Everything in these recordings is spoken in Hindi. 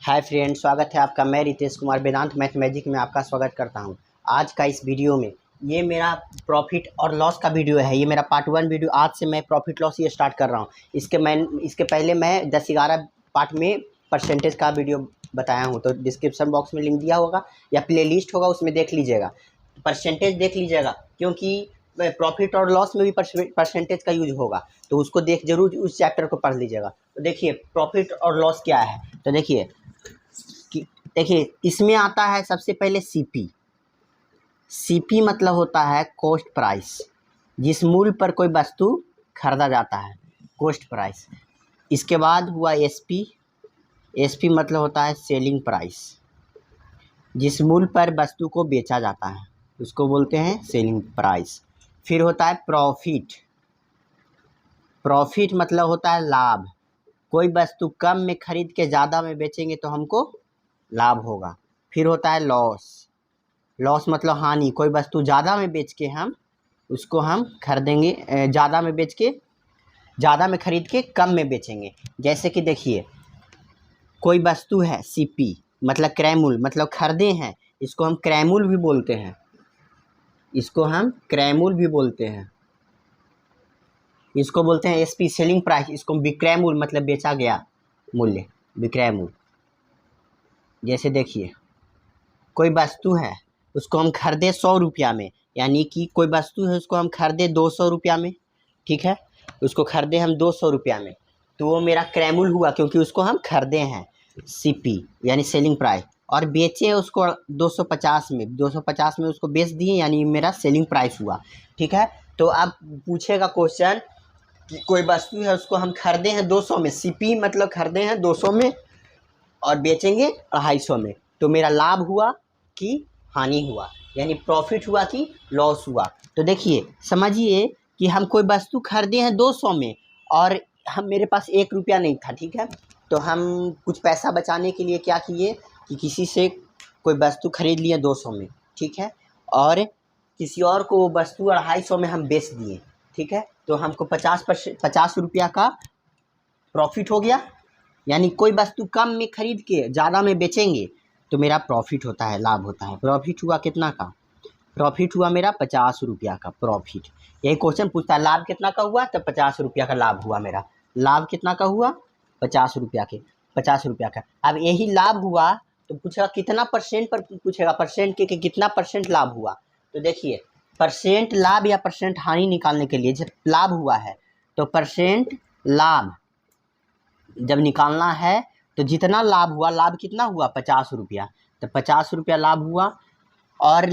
हाय फ्रेंड, स्वागत है आपका। मैं रितेश कुमार वेदांत मैथमेटिक में आपका स्वागत करता हूं। आज का इस वीडियो में ये मेरा प्रॉफिट और लॉस का वीडियो है। ये मेरा पार्ट 1 वीडियो। आज से मैं प्रॉफिट लॉस ये स्टार्ट कर रहा हूं। इसके पहले मैं 10-11 पार्ट में परसेंटेज का वीडियो बताया हूं, तो डिस्क्रिप्शन बॉक्स में लिंक दिया होगा या प्ले लिस्ट होगा, उसमें देख लीजिएगा। परसेंटेज देख लीजिएगा, क्योंकि प्रॉफिट और लॉस में भी परसेंटेज का यूज होगा, तो उसको जरूर उस चैप्टर को पढ़ लीजिएगा। तो देखिए प्रॉफिट और लॉस क्या है। तो देखिए इसमें आता है सबसे पहले सीपी। सीपी मतलब होता है कॉस्ट प्राइस, जिस मूल्य पर कोई वस्तु खरीदा जाता है, कॉस्ट प्राइस। इसके बाद हुआ एसपी। एसपी मतलब होता है सेलिंग प्राइस, जिस मूल्य पर वस्तु को बेचा जाता है उसको बोलते हैं सेलिंग प्राइस। फिर होता है प्रॉफिट। प्रॉफिट मतलब होता है लाभ। कोई वस्तु कम में खरीद के ज़्यादा में बेचेंगे तो हमको लाभ होगा। फिर होता है लॉस। लॉस मतलब हानि। कोई वस्तु ज़्यादा में बेच के हम खरीदेंगे, ज़्यादा में बेच के ज़्यादा में खरीद के कम में बेचेंगे। जैसे कि देखिए कोई वस्तु है सीपी मतलब क्रय मूल्य, मतलब खरीदे हैं, इसको हम क्रय मूल्य भी बोलते हैं। इसको हम क्रय मूल्य भी बोलते हैं। इसको बोलते हैं एसपी सेलिंग प्राइस। इसको विक्रय मूल्य मतलब बेचा गया मूल्य, विक्रय मूल्य। जैसे देखिए कोई वस्तु है उसको हम खरीदे 100 रुपया में, यानी कि कोई वस्तु है उसको हम खरीदे 200 रुपया में, ठीक है। उसको खरीदे हम 200 रुपया में, तो वो मेरा क्रय मूल्य हुआ, क्योंकि उसको हम खरीदे हैं सीपी यानी सेलिंग प्राइस, और बेचे उसको 250 में। 250 में उसको बेच दिए, यानी मेरा सेलिंग प्राइस हुआ, ठीक है। तो अब पूछेगा क्वेश्चन कि कोई वस्तु है उसको हम खरीदे हैं 200 में, सीपी मतलब खरीदे हैं 200 में और बेचेंगे 250 में, तो मेरा लाभ हुआ कि हानि हुआ, यानी प्रॉफिट हुआ कि लॉस हुआ। तो देखिए समझिए कि हम कोई वस्तु खरीदे हैं 200 में और मेरे पास 1 रुपया नहीं था, ठीक है। तो हम कुछ पैसा बचाने के लिए क्या किए कि किसी से कोई वस्तु खरीद लिए 200 में, ठीक है, और किसी और को वो वस्तु 250 में हम बेच दिए, ठीक है। तो हमको 50 रुपया का प्रॉफिट हो गया। यानी कोई वस्तु कम में खरीद के ज़्यादा में बेचेंगे तो मेरा प्रॉफिट होता है, लाभ होता है। प्रॉफिट हुआ कितना का? प्रॉफिट हुआ मेरा 50 रुपया का प्रॉफिट। यही क्वेश्चन पूछता है लाभ कितना का हुआ, तो 50 रुपया का लाभ हुआ मेरा। लाभ कितना का हुआ? 50 रुपया के, 50 रुपया का। अब यही लाभ हुआ तो पूछेगा कितना परसेंट पर, पूछेगा परसेंट के कितना परसेंट लाभ हुआ। तो देखिए परसेंट लाभ या परसेंट हानि निकालने के लिए, जब लाभ हुआ है तो परसेंट लाभ जब निकालना है तो जितना लाभ हुआ, लाभ कितना हुआ 50 रुपया, तो 50 रुपया लाभ हुआ। और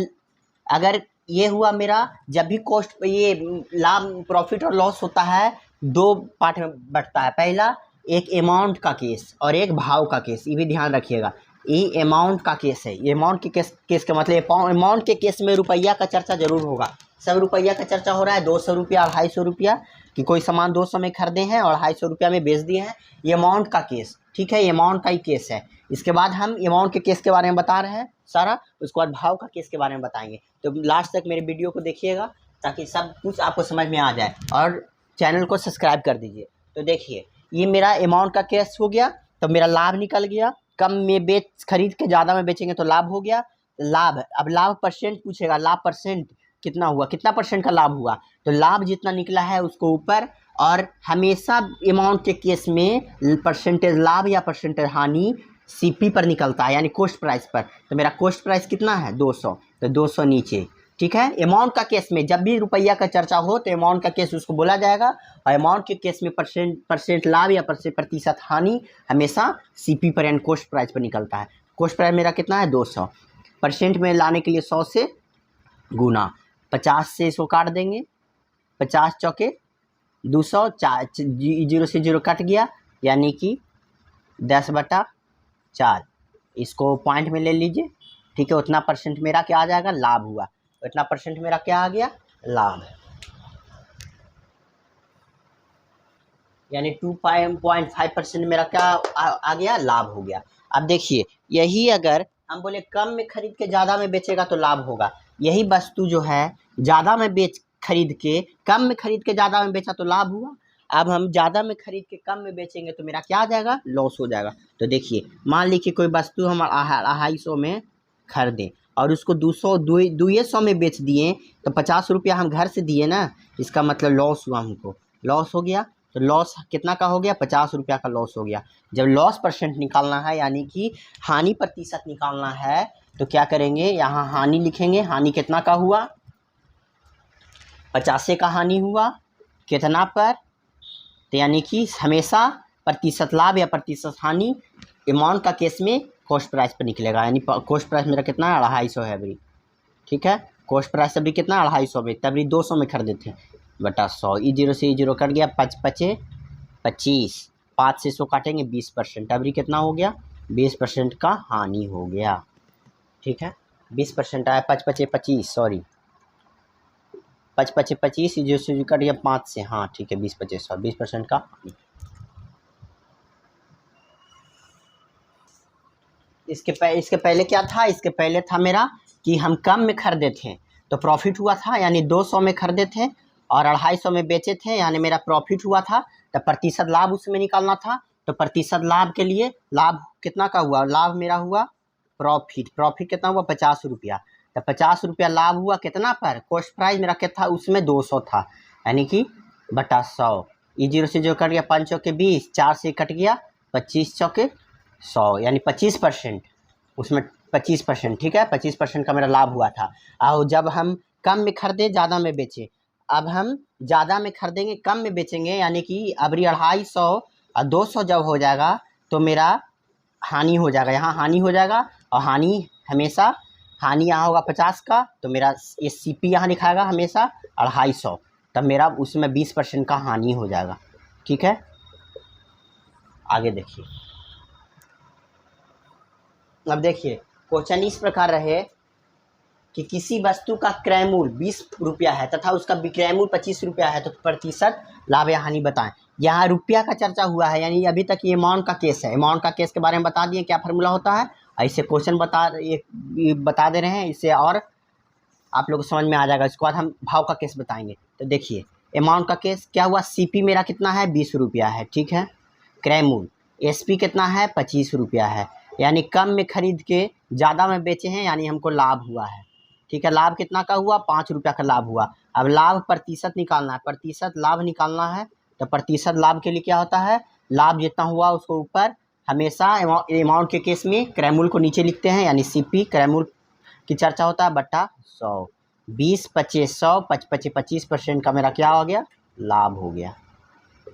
अगर ये हुआ मेरा, जब भी कॉस्ट ये लाभ प्रॉफिट और लॉस होता है 2 पार्ट में बंटता है। पहला एक अमाउंट का केस और एक भाव का केस, ये भी ध्यान रखिएगा। ये अमाउंट का केस है। ये अमाउंट के केस का मतलब अमाउंट के केस में रुपया का चर्चा जरूर होगा। सब रुपया का चर्चा हो रहा है, 200 रुपया 250 रुपया कि कोई सामान 200 में खरीदे हैं और 250 रुपया में बेच दिए हैं। ये अमाउंट का केस, ठीक है, ये अमाउंट का ही केस है। इसके बाद हम अमाउंट के केस के बारे में बता रहे हैं सारा, उसके बाद भाव का केस के बारे में बताएंगे। तो लास्ट तक मेरे वीडियो को देखिएगा ताकि सब कुछ आपको समझ में आ जाए, और चैनल को सब्सक्राइब कर दीजिए। तो देखिए ये मेरा अमाउंट का केस हो गया, तो मेरा लाभ निकल गया। कम में खरीद के ज़्यादा में बेचेंगे तो लाभ हो गया। लाभ, अब लाभ परसेंट पूछेगा, लाभ परसेंट कितना हुआ, कितना परसेंट का लाभ हुआ, तो लाभ जितना निकला है उसको ऊपर। और हमेशा अमाउंट के केस में परसेंटेज लाभ या परसेंटेज हानि सीपी पर निकलता है, यानी कॉस्ट प्राइस पर। तो मेरा कॉस्ट प्राइस कितना है 200, तो 200 नीचे, ठीक है। अमाउंट का केस में जब भी रुपया का चर्चा हो तो अमाउंट का केस उसको बोला जाएगा, और अमाउंट के केस में परसेंट लाभ या प्रतिशत हानि हमेशा सीपी पर यानी कॉस्ट प्राइस पर निकलता है। कॉस्ट प्राइस मेरा कितना है 200। परसेंट में लाने के लिए 100 से गुना, 50 से इसको काट देंगे, 50 चौके 200, 0 से 0 कट गया, यानी कि 10/4। इसको पॉइंट में ले लीजिए, ठीक है। उतना परसेंट मेरा क्या आ जाएगा, लाभ हुआ। उतना परसेंट मेरा क्या आ गया, लाभ, यानी 2.5% मेरा क्या आ गया, लाभ हो गया। अब देखिए यही अगर हम बोले कम में खरीद के ज़्यादा में बेचेगा तो लाभ होगा। यही वस्तु जो है ज़्यादा में खरीद के कम में खरीद के ज़्यादा में बेचा तो लाभ हुआ, अब हम ज़्यादा में खरीद के कम में बेचेंगे तो मेरा क्या आ जाएगा, लॉस हो जाएगा। तो देखिए मान लीजिए कोई वस्तु हम 250 में खरीदें और उसको 200 में बेच दिए, तो 50 रुपया हम घर से दिए ना, इसका मतलब लॉस हुआ, हमको लॉस हो गया। तो लॉस कितना का हो गया, 50 रुपया का लॉस हो गया। जब लॉस परसेंट निकालना है यानी कि हानि प्रतिशत निकालना है, तो क्या करेंगे, यहाँ हानि लिखेंगे। हानि कितना का हुआ, 50 का हानि हुआ, कितना पर, तो यानी कि हमेशा प्रतिशत लाभ या प्रतिशत हानि अमाउंट का केस में कॉस्ट प्राइस पर निकलेगा। यानी कॉस्ट प्राइस मेरा कितना है, 250 है अभी, ठीक है। कॉस्ट प्राइस अभी कितना, 250 में, तभी 200 में खरीदे थे, बटा 100। ई जीरो से ई जीरो कट गया, 5 पचे 25, 5 से 100 काटेंगे 20%, अभी कितना हो गया, 20% का हानि हो गया, ठीक है। 20% आया, 5 पचे 25, सॉरी 5 पचे 25, जो से कट गया 5 से, हाँ ठीक है, 20 पचे 100, 20% का हानि। इसके पहले क्या था, इसके पहले था मेरा कि हम कम में खरीदे थे तो प्रॉफिट हुआ था, यानी 200 में खरीदे थे और 250 में बेचे थे, यानी मेरा प्रॉफिट हुआ था। तो प्रतिशत लाभ उसमें निकालना था, तो प्रतिशत लाभ के लिए लाभ कितना का हुआ, लाभ मेरा हुआ प्रॉफिट कितना हुआ, 50 रुपया। तो 50 रुपया लाभ हुआ कितना पर, कॉस्ट प्राइस मेरा क्या था, उसमें 200 था, यानी कि बटा 100। ई जीरो से जो कट गया, 5 चौके 20, 4 से कट गया, 25 चौके 100, यानी 25%, उसमें 25%, ठीक है, 25% का मेरा लाभ हुआ था। और जब हम कम में खरीदे ज़्यादा में बेचे, अब हम ज़्यादा में खरीदेंगे कम में बेचेंगे, यानी कि अभी 250 और 200 जब हो जाएगा तो मेरा हानि हो जाएगा, यहाँ हानि हो जाएगा। और हानि हमेशा, हानि यहाँ होगा 50 का, तो मेरा ये CP यहाँ दिखाएगा हमेशा 250, तब मेरा उसमें 20% का हानि हो जाएगा, ठीक है। आगे देखिए, अब देखिए क्वेश्चन इस प्रकार रहे कि किसी वस्तु का क्रय मूल्य 20 रुपया है तथा उसका विक्रय मूल्य 25 रुपया है, तो प्रतिशत लाभ या हानि बताएं। यहाँ रुपया का चर्चा हुआ है, यानी अभी तक ये अमाउंट का केस है। अमाउंट का केस के बारे में बता दिए क्या फार्मूला होता है, ऐसे क्वेश्चन बता दे रहे हैं, इससे और आप लोग को समझ में आ जाएगा। इसके बाद हम भाव का केस बताएंगे। तो देखिए अमाउंट का केस क्या हुआ, CP मेरा कितना है, 20 रुपया है, ठीक है। क्रय मूल्य SP कितना है, 25 रुपया है, यानी कम में खरीद के ज़्यादा में बेचे हैं, यानी हमको लाभ हुआ है, ठीक है। लाभ कितना का हुआ, 5 रुपया का लाभ हुआ। अब लाभ प्रतिशत निकालना है, प्रतिशत लाभ निकालना है, तो प्रतिशत लाभ के लिए क्या होता है, लाभ जितना हुआ उसको ऊपर, हमेशा अमाउंट के केस में क्रय मूल्य को नीचे लिखते हैं, यानी CP क्रय मूल्य की चर्चा होता है, बटा 100। 20 पचे 100, 5 पचे 25% का मेरा क्या हो गया, लाभ हो गया,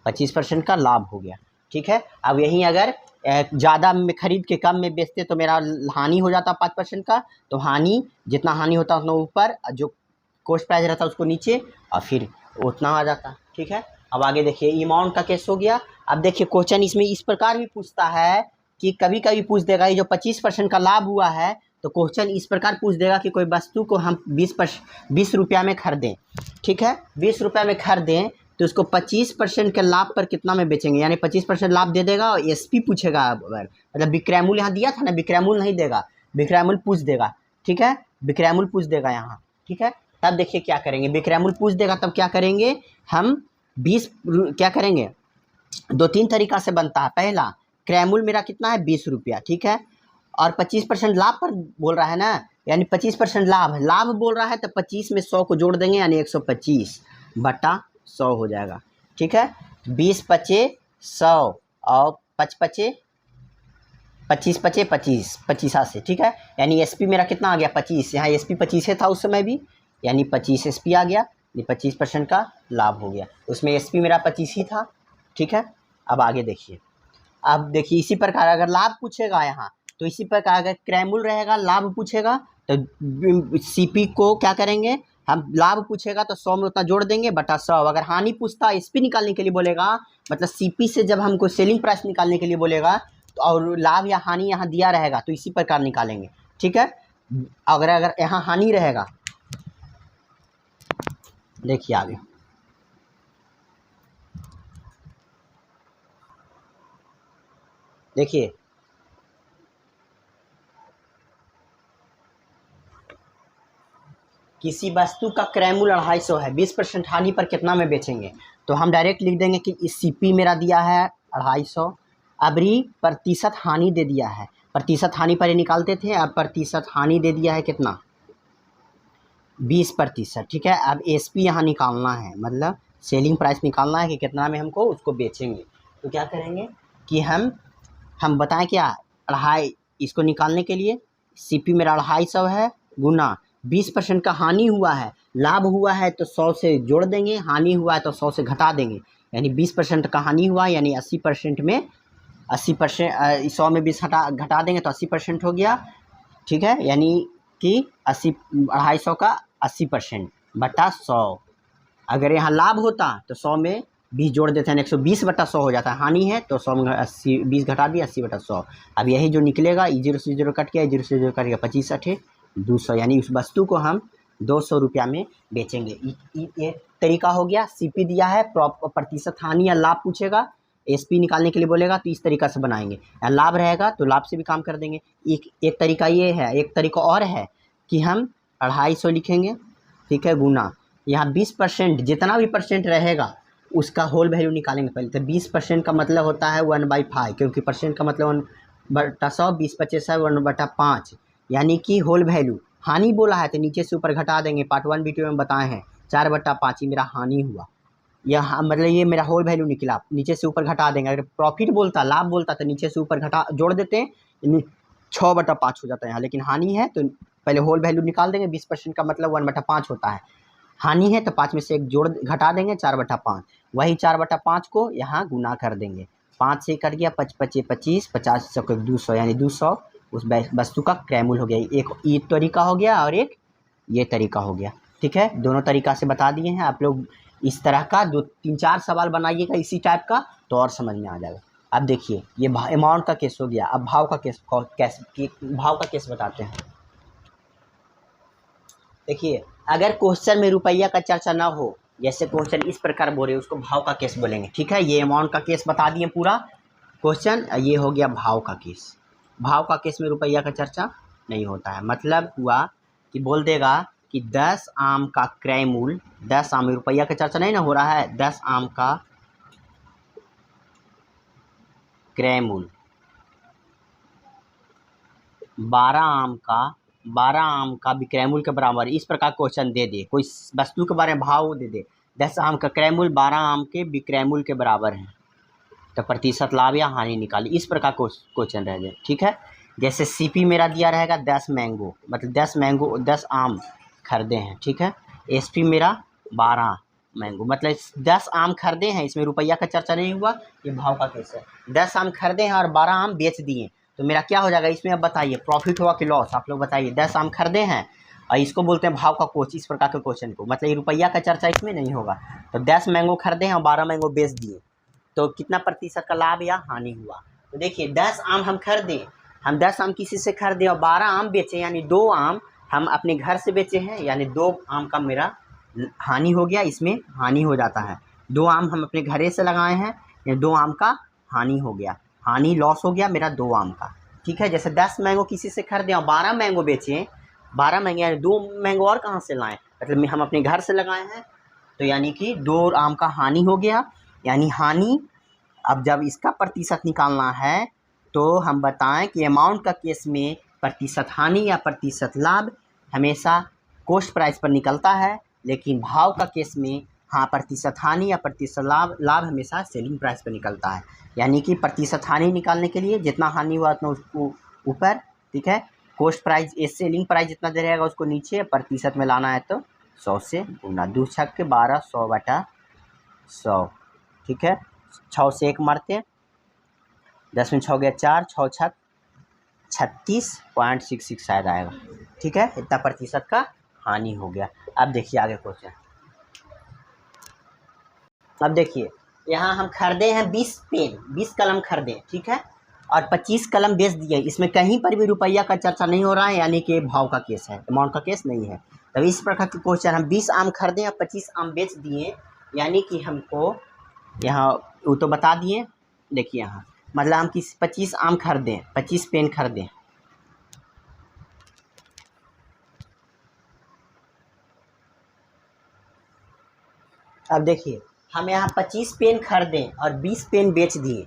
25% का लाभ हो गया, ठीक है। अब यहीं अगर ज़्यादा में खरीद के कम में बेचते तो मेरा हानि हो जाता 5% का, तो हानि जितना हानि होता उतना ऊपर, जो कॉस्ट प्राइस रहता उसको नीचे, और फिर उतना आ जाता, ठीक है। अब आगे देखिए अमाउंट का केस हो गया। अब देखिए क्वेश्चन इसमें इस प्रकार भी पूछता है कि कभी कभी पूछ देगा, ये जो 25% का लाभ हुआ है, तो क्वेश्चन इस प्रकार पूछ देगा कि कोई वस्तु को हम 20 रुपया में खरीदें, ठीक है, 20 रुपया में खरीदें, तो उसको 25% के लाभ पर कितना में बेचेंगे, यानी 25% लाभ दे देगा। और SP पूछेगा, अगर मतलब विक्रय मूल्य यहाँ दिया था ना, विक्रय मूल्य नहीं देगा, विक्रय मूल्य पूछ देगा, ठीक है, विक्रय मूल्य पूछ देगा यहाँ, ठीक है। तब देखिए क्या करेंगे, विक्रय मूल्य पूछ देगा तब क्या करेंगे हम, क्या करेंगे, 2-3 तरीका से बनता है। पहला, क्रय मूल्य मेरा कितना है, 20 रुपया, ठीक है, और 25% लाभ पर बोल रहा है ना, यानी 25% लाभ बोल रहा है, तो 25 में 100 को जोड़ देंगे, यानी 125 बटा 100 हो जाएगा, ठीक है। 20 पचे 100 और 5 पचे 25 पचे 25, 25 से, ठीक है, यानी SP मेरा कितना आ गया, 25, यहाँ SP 25 था उस समय भी, यानी 25 SP आ गया, ये 25% का लाभ हो गया, उसमें SP मेरा 25 ही था, ठीक है। अब आगे देखिए, अब देखिए इसी प्रकार अगर लाभ पूछेगा यहाँ, तो इसी प्रकार अगर क्रय मूल्य रहेगा, लाभ पूछेगा, तो CP को क्या करेंगे हम, लाभ पूछेगा तो 100 में उतना जोड़ देंगे, बटा 100। अगर हानि पूछता SP निकालने के लिए बोलेगा, मतलब CP से जब हमको सेलिंग प्राइस निकालने के लिए बोलेगा, तो और लाभ या हानि यहाँ दिया रहेगा तो इसी प्रकार निकालेंगे, ठीक है। अगर यहाँ हानि रहेगा, देखिए आगे, देखिए किसी वस्तु का क्रय मूल्य 250 है, 20% हानि पर कितना में बेचेंगे, तो हम डायरेक्ट लिख देंगे कि इस सीपी मेरा दिया है 250, अभी प्रतिशत हानि दे दिया है, प्रतिशत हानि पहले निकालते थे, अब प्रतिशत हानि दे दिया है कितना 20%, ठीक है। अब एसपी यहाँ निकालना है, मतलब सेलिंग प्राइस निकालना है कि कितना में हमको उसको बेचेंगे। तो क्या करेंगे कि हम बताएं क्या, 2.5, इसको निकालने के लिए सीपी मेरा 250 है, गुना 20% का हानि हुआ है, लाभ हुआ है तो 100 से जोड़ देंगे, हानि हुआ है तो 100 से घटा देंगे, यानी 20% का हानि हुआ, यानी 80% में 80%, 100 में 20 घटा देंगे तो 80% हो गया, ठीक है। यानी कि 250 का 80% बटा 100। अगर यहाँ लाभ होता तो 100 में 20 जोड़ देते हैं, 120/100 हो जाता है, हानि है तो 100 में 80 20 घटा दिया, 80/100। अब यही जो निकलेगा, 0 से 0 कट गया, 0 से 0 कट गया, 25 8 200, यानी उस वस्तु को हम 200 रुपया में बेचेंगे। ये तरीका हो गया। सीपी दिया है, प्रतिशत हानि या लाभ पूछेगा, एसपी निकालने के लिए बोलेगा तो इस तरीका से बनाएंगे, या लाभ रहेगा तो लाभ से भी काम कर देंगे। एक तरीका ये है, एक तरीका और है कि हम 250 लिखेंगे, ठीक है, गुना यहाँ 20%, जितना भी परसेंट रहेगा उसका होल वैल्यू निकालेंगे पहले। तो 20% का मतलब होता है 1/5, क्योंकि परसेंट का मतलब 1/100, 20/25 है 1/5, यानी कि होल वैल्यू। हानि बोला है तो नीचे से ऊपर घटा देंगे, पार्ट 1 वीडियो में बताए हैं, 4/5 ही मेरा हानि हुआ, यह मतलब ये मेरा होल वैल्यू निकला, नीचे से ऊपर घटा देंगे। अगर प्रॉफिट बोलता, लाभ बोलता तो नीचे से ऊपर घटा जोड़ देते हैं, 6/5 हो जाता है यहाँ, लेकिन हानि है तो पहले होल वैल्यू निकाल देंगे, 20% का मतलब 1/5 होता है, हानि है तो 5 में से 1 जोड़ घटा देंगे, 4/5, वही 4/5 को यहाँ गुना कर देंगे, 5 से कट गया, 5 5 25, 50 से 200, यानी 200 उस वस्तु का क्रय मूल्य हो गया। एक ये तरीका हो गया और एक ये तरीका हो गया, ठीक है। दोनों तरीका से बता दिए हैं। आप लोग इस तरह का 2-3-4 सवाल बनाइएगा इसी टाइप का, तो और समझ में आ जाएगा। अब देखिए ये अमाउंट का केस हो गया, अब भाव का केस, भाव का केस बताते हैं। देखिए अगर क्वेश्चन में रुपया का चर्चा ना हो, जैसे क्वेश्चन इस प्रकार बोले, उसको भाव का केस बोलेंगे, ठीक है। ये अमाउंट का केस बता दिए पूरा क्वेश्चन, ये हो गया भाव का केस। भाव का केस में रुपया का चर्चा नहीं होता है, मतलब हुआ कि बोल देगा कि 10 आम का क्रय मूल्य, 10 आम, रुपया का चर्चा नहीं ना हो रहा है, 10 आम का क्रय मूल्य 12 आम का विक्रय मूल्य के बराबर, इस प्रकार क्वेश्चन दे दे, कोई वस्तु के बारे में भाव दे दे, 10 आम का क्रय मूल्य 12 आम के विक्रय मूल्य के बराबर है, तो प्रतिशत लाभ या हानि निकाली, इस प्रकार क्वेश्चन रह जाए, ठीक है। जैसे सीपी मेरा दिया रहेगा 10 मैंगो, मतलब 10 आम खरीदे हैं, ठीक है। एसपी मेरा 12 मैंगो, मतलब 10 आम खरीदे हैं, इसमें रुपया का चर्चा नहीं हुआ, ये भाव का केस है। 10 आम खरीदे हैं और 12 आम बेच दिए, तो मेरा क्या हो जाएगा इसमें, अब बताइए प्रॉफिट हुआ कि लॉस, आप लोग बताइए। 10 आम खरीदे हैं और इसको बोलते हैं भाव का कोच, इस प्रकार के क्वेश्चन को, मतलब ये रुपया का चर्चा इसमें नहीं होगा। तो 10 मैंगो खरीदे हैं और 12 मैंगो बेच दिए, तो कितना प्रतिशत का लाभ या हानि हुआ। तो देखिए 10 आम हम खरीदे, हम 10 आम किसी से खरीदे और 12 आम बेचे, यानी 2 आम हम अपने घर से बेचे हैं, यानी 2 आम का मेरा हानि हो गया, इसमें हानि हो जाता है। 2 आम हम अपने घरे से लगाए हैं, या 2 आम का हानि हो गया, हानि लॉस हो गया मेरा 2 आम का, ठीक है। जैसे 10 मैंगो किसी से खरीदे और 12 मैंगो बेचे, 12 मैंगो यानी 2 मैंगो और कहाँ से लाएँ, मतलब हम अपने घर से लगाए हैं, तो यानी कि 2 आम का हानि हो गया, यानी हानि। अब जब इसका प्रतिशत निकालना है तो हम बताएं कि अमाउंट का केस में प्रतिशत हानि या प्रतिशत लाभ हमेशा कॉस्ट प्राइस पर निकलता है, लेकिन भाव का केस में हाँ प्रतिशत हानि या प्रतिशत लाभ हमेशा सेलिंग प्राइस पर निकलता है। यानी कि प्रतिशत हानि निकालने के लिए जितना हानि हुआ उतना उसको ऊपर, ठीक है, कॉस्ट प्राइस सेलिंग प्राइस जितना दे रहेगा उसको नीचे, प्रतिशत में लाना है तो 100 से गुना, 2 छक के 12, 100/100, ठीक है। 6 से 1 मारते, 10 में 6 गया 4, 6 छक 36.66 शायद आएगा, ठीक है। इतना प्रतिशत का हानि हो गया। अब देखिए आगे क्वेश्चन, अब देखिए यहाँ हम खरीदे हैं 20 पेन, 20 कलम खरीदे, ठीक है, और 25 कलम बेच दिए, इसमें कहीं पर भी रुपया का चर्चा नहीं हो रहा है, यानी कि भाव का केस है, अमाउंट का केस नहीं है। तब इस प्रकार के क्वेश्चन, हम 20 आम खरीदे और 25 आम बेच दिए, यानी कि हमको यहाँ वो तो बता दिए। देखिए यहाँ मतलब हम 25 आम खरीदें, 25 पेन खरीदें, अब देखिए हम यहाँ 25 पेन खरीदें और 20 पेन बेच दिए।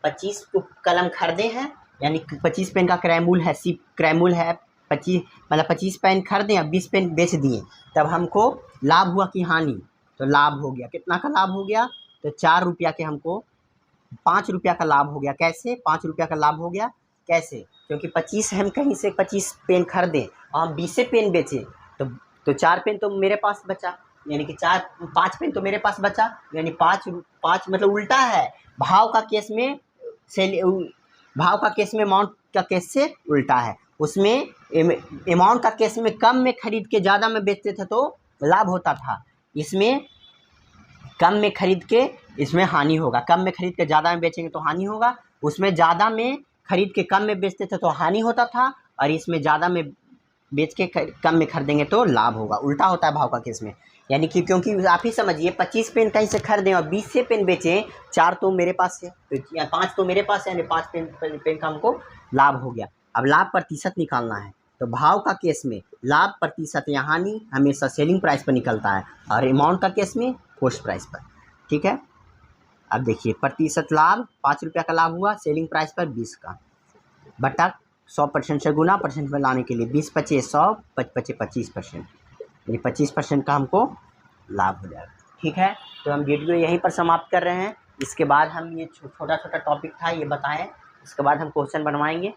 25 तो कलम खरीदे हैं, यानी 25 पेन का क्रयमूल्य है, सी क्रयमूल्य है 25, मतलब 25 पेन खरीदें और 20 पेन बेच दिए, तब हमको लाभ हुआ कि हानि? तो लाभ हो गया। कितना का लाभ हो गया? तो 4 रुपया के हमको 5 रुपया का लाभ हो गया। कैसे 5 रुपया का लाभ हो गया? कैसे? क्योंकि 25 हम कहीं से 25 पेन खरीदें और हम 20 पेन बेचें, तो 4 पेन तो मेरे पास बचा, यानी कि 5 पेन तो मेरे पास बचा, यानी 5 मतलब उल्टा है। भाव का केस में भाव का केस में अमाउंट का केस से उल्टा है। उसमें अमाउंट का केस में कम में खरीद के ज़्यादा में बेचते थे तो लाभ होता था, इसमें कम में खरीद के इसमें हानि होगा। कम में खरीद के ज़्यादा में बेचेंगे तो हानि होगा। उसमें ज़्यादा में खरीद के कम में बेचते थे तो हानि होता था, और इसमें ज़्यादा में बेच के कम में खरीदेंगे तो लाभ होगा। उल्टा होता है भाव का केस में, यानी कि क्योंकि आप ही समझिए 25 पेन कहीं से खरीदें और 20 से पेन बेचें, 4 तो मेरे पास है, तो 5 तो मेरे पास है, यानी 5 पेन का हमको लाभ हो गया। अब लाभ प्रतिशत निकालना है, तो भाव का केस में लाभ प्रतिशत या हानि हमेशा सेलिंग प्राइस पर निकलता है, और अमाउंट का केस में कॉस्ट प्राइस पर। ठीक है, अब देखिए प्रतिशत लाभ 5 रुपया का लाभ हुआ, सेलिंग प्राइस पर 20 का, बटा 100% से गुना, परसेंट में लाने के लिए 20 25 100 25 25%, यानी 25% का हमको लाभ हो जाएगा। ठीक है, तो हम वीडियो यहीं पर समाप्त कर रहे हैं। इसके बाद हम ये छोटा छोटा टॉपिक था ये बताएं, इसके बाद हम क्वेश्चन बनवाएंगे,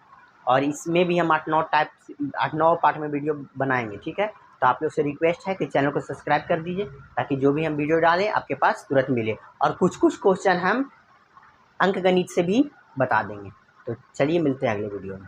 और इसमें भी हम 8-9 पार्ट में वीडियो बनाएंगे। ठीक है, तो आप लोग से रिक्वेस्ट है कि चैनल को सब्सक्राइब कर दीजिए, ताकि जो भी हम वीडियो डालें आपके पास तुरंत मिले, और कुछ क्वेश्चन हम अंकगणित से भी बता देंगे। तो चलिए मिलते हैं अगले वीडियो में।